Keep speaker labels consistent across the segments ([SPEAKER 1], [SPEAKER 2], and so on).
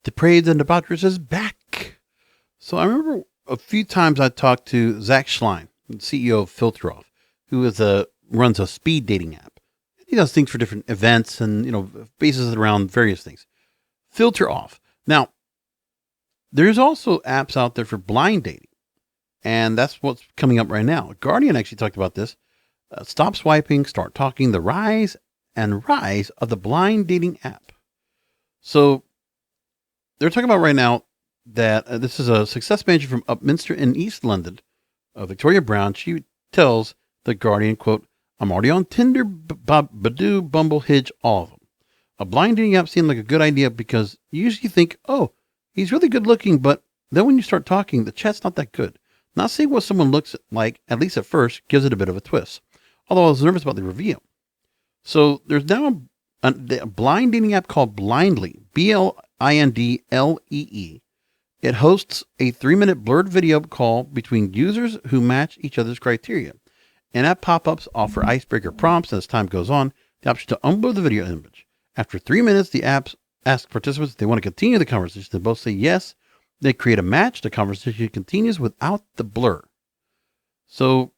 [SPEAKER 1] Depraved and Debaucherous is back. So I remember a few times I talked to Zach Schlein, the CEO of Filter Off, who runs a speed dating app. He does things for different events and, bases it around various things. Filter Off. Now, there's also apps out there for blind dating, and that's what's coming up right now. Guardian actually talked about this. Stop swiping, start talking, the rise of the blind dating app. So they're talking about right now that this is a success manager from Upminster in East London, Victoria Brown. She tells The Guardian, quote, "I'm already on Tinder, Badoo, Bumble, Hinge, all of them. A blind dating app seemed like a good idea because you usually think, oh, he's really good looking, but then when you start talking, the chat's not that good. Not seeing what someone looks like, at least at first, gives it a bit of a twist. Although I was nervous about the reveal." So there's now a blind dating app called Blindly, Blindlee. It hosts a 3-minute blurred video call between users who match each other's criteria. In-app pop-ups offer icebreaker prompts, and as time goes on, the option to unblur the video image. After 3 minutes, the app asks participants if they want to continue the conversation. They both say yes. They create a match. The conversation continues without the blur. So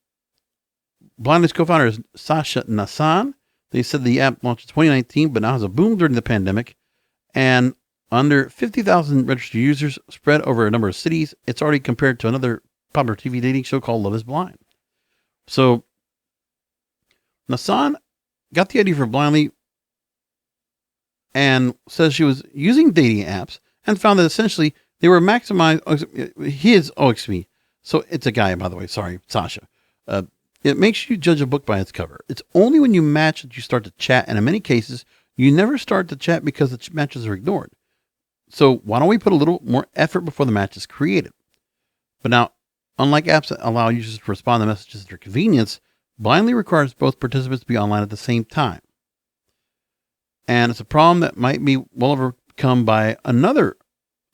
[SPEAKER 1] Blindly's co-founder is Sasha Nassan. They said the app launched in 2019, but now has a boom during the pandemic. And under 50,000 registered users spread over a number of cities, it's already compared to another popular TV dating show called Love is Blind. So Nassan got the idea for Blindly and says she was using dating apps and found that essentially they were maximized. So it's a guy, by the way. Sorry, Sasha. It makes you judge a book by its cover. It's only when you match that you start to chat. And in many cases, you never start to chat because the matches are ignored. So why don't we put a little more effort before the match is created? But now, unlike apps that allow users to respond to messages at their convenience, Blindly requires both participants to be online at the same time. And it's a problem that might be well overcome by another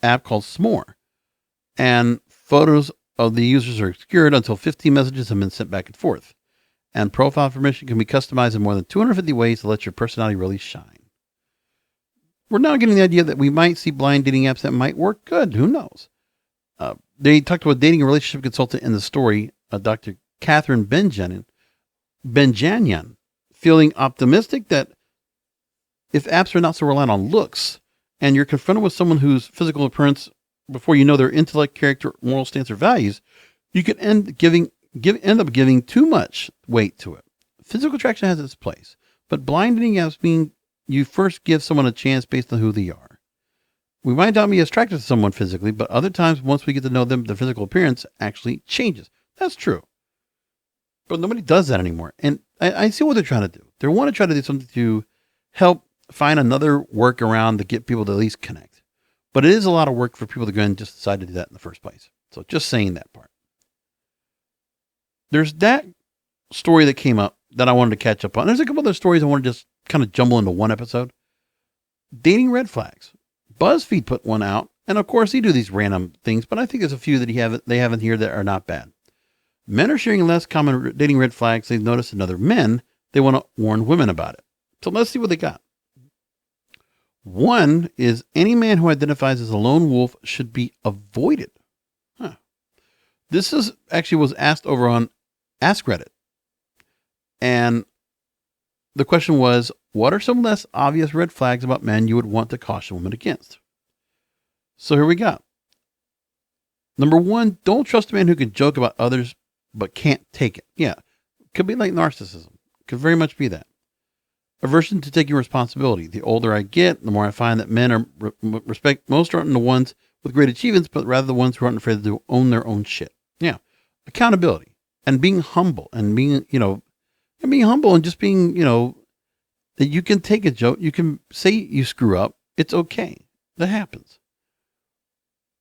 [SPEAKER 1] app called S'more. And photos of the users are obscured until 15 messages have been sent back and forth. And profile information can be customized in more than 250 ways to let your personality really shine. We're now getting the idea that we might see blind dating apps that might work good. Who knows? They talked to a dating and relationship consultant in the story, Dr. Catherine Benjanian, feeling optimistic that if apps are not so reliant on looks and you're confronted with someone whose physical appearance before you know their intellect, character, moral stance, or values, you could end up giving too much weight to it. Physical attraction has its place, but blind dating apps mean you first give someone a chance based on who they are. We might not be attracted to someone physically, but other times, once we get to know them, the physical appearance actually changes. That's true. But nobody does that anymore. And I see what they're trying to do. They want to try to do something to help find another workaround to get people to at least connect. But it is a lot of work for people to go and just decide to do that in the first place. So just saying that part. There's that story that came up that I wanted to catch up on. There's a couple other stories I want to just kind of jumble into one episode. Dating red flags. BuzzFeed put one out. And of course, they do these random things, but I think there's a few that they have in here that are not bad. Men are sharing less common dating red flags they've noticed in other men. They want to warn women about it. So let's see what they got. One is any man who identifies as a lone wolf should be avoided. This was asked over on Ask Reddit. And the question was, what are some less obvious red flags about men you would want to caution women against? So here we go. Number one, don't trust a man who can joke about others but can't take it. Yeah, could be like narcissism. Could very much be that. Aversion to taking responsibility. The older I get, the more I find that men are respect most aren't the ones with great achievements, but rather the ones who aren't afraid to own their own shit. Yeah. Accountability and being humble and being humble and just being, that you can take a joke. You can say you screw up. It's okay. That happens.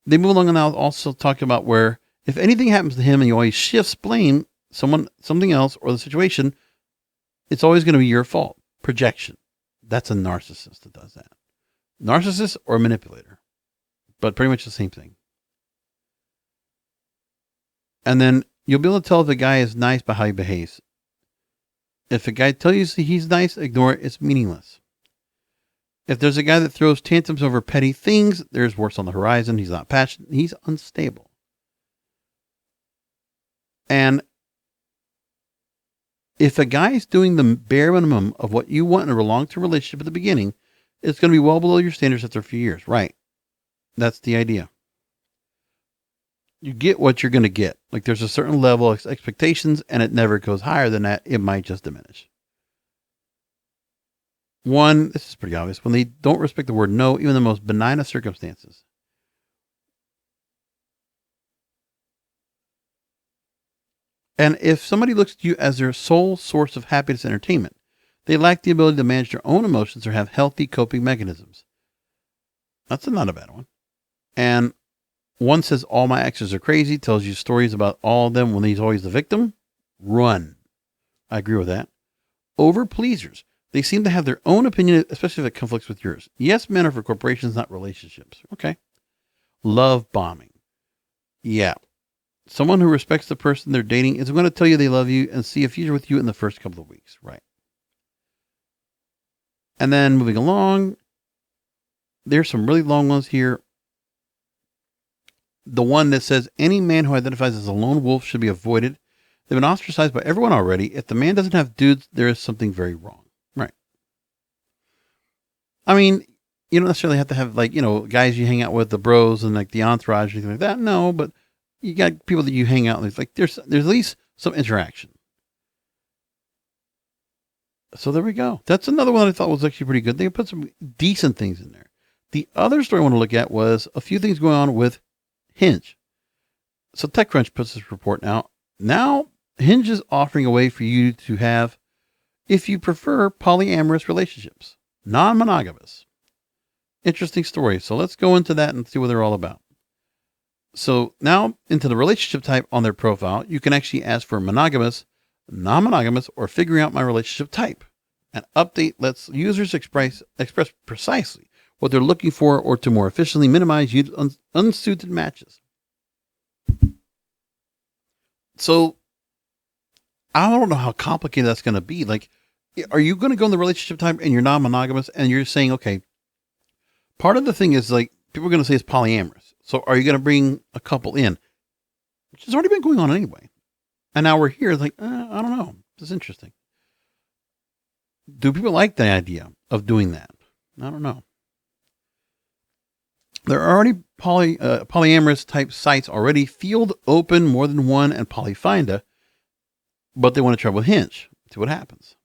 [SPEAKER 1] They move along and now also talking about where if anything happens to him and he always shifts blame something else or the situation, it's always going to be your fault. Projection. That's a narcissist that does that. Narcissist or manipulator. But pretty much the same thing. And then you'll be able to tell if a guy is nice by how he behaves. If a guy tells you he's nice, ignore it. It's meaningless. If there's a guy that throws tantrums over petty things, there's worse on the horizon. He's not passionate. He's unstable. And if a guy is doing the bare minimum of what you want in a long-term relationship at the beginning, it's going to be well below your standards after a few years. Right. That's the idea. You get what you're going to get. Like there's a certain level of expectations and it never goes higher than that. It might just diminish. One, this is pretty obvious. When they don't respect the word no, even the most benign of circumstances. And if somebody looks at you as their sole source of happiness and entertainment, they lack the ability to manage their own emotions or have healthy coping mechanisms. That's not a bad one. And one says, all my exes are crazy, tells you stories about all of them when he's always the victim. Run. I agree with that. Over pleasers. They seem to have their own opinion, especially if it conflicts with yours. Yes, men are for corporations, not relationships. Okay. Love bombing. Yeah. Someone who respects the person they're dating is going to tell you they love you and see a future with you in the first couple of weeks. Right. And then moving along, there's some really long ones here. The one that says any man who identifies as a lone wolf should be avoided. They've been ostracized by everyone already. If the man doesn't have dudes, there is something very wrong. Right. I mean, you don't necessarily have to have guys you hang out with, the bros and like the entourage or anything like that. No, but you got people that you hang out with. Like there's at least some interaction. So there we go. That's another one that I thought was actually pretty good. They put some decent things in there. The other story I want to look at was a few things going on with Hinge. So TechCrunch puts this report out. Now Hinge is offering a way for you to have, if you prefer, polyamorous relationships, non-monogamous. Interesting story. So let's go into that and see what they're all about. So now into the relationship type on their profile, you can actually ask for monogamous, non-monogamous, or figuring out my relationship type. An update lets users express precisely what they're looking for or to more efficiently minimize unsuited matches. So I don't know how complicated that's going to be. Like, are you going to go in the relationship type and you're non-monogamous and you're saying, okay, part of the thing is like, people are going to say it's polyamorous. So are you going to bring a couple in, which has already been going on anyway? And now we're here like, I don't know. This is interesting. Do people like the idea of doing that? I don't know. There are already polyamorous type sites already, Field Open, More Than One, and Polyfinda, but they want to try with Hinge. See what happens.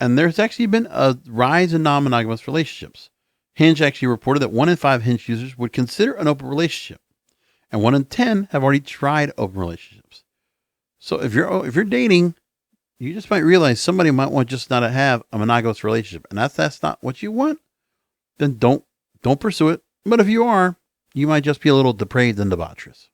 [SPEAKER 1] And there's actually been a rise in non-monogamous relationships. Hinge actually reported that 1 in 5 Hinge users would consider an open relationship, and 1 in 10 have already tried open relationships. So if you're dating, you just might realize somebody might want just not to have a monogamous relationship, and that's not what you want. Then don't pursue it. But if you are, you might just be a little depraved and debaucherous.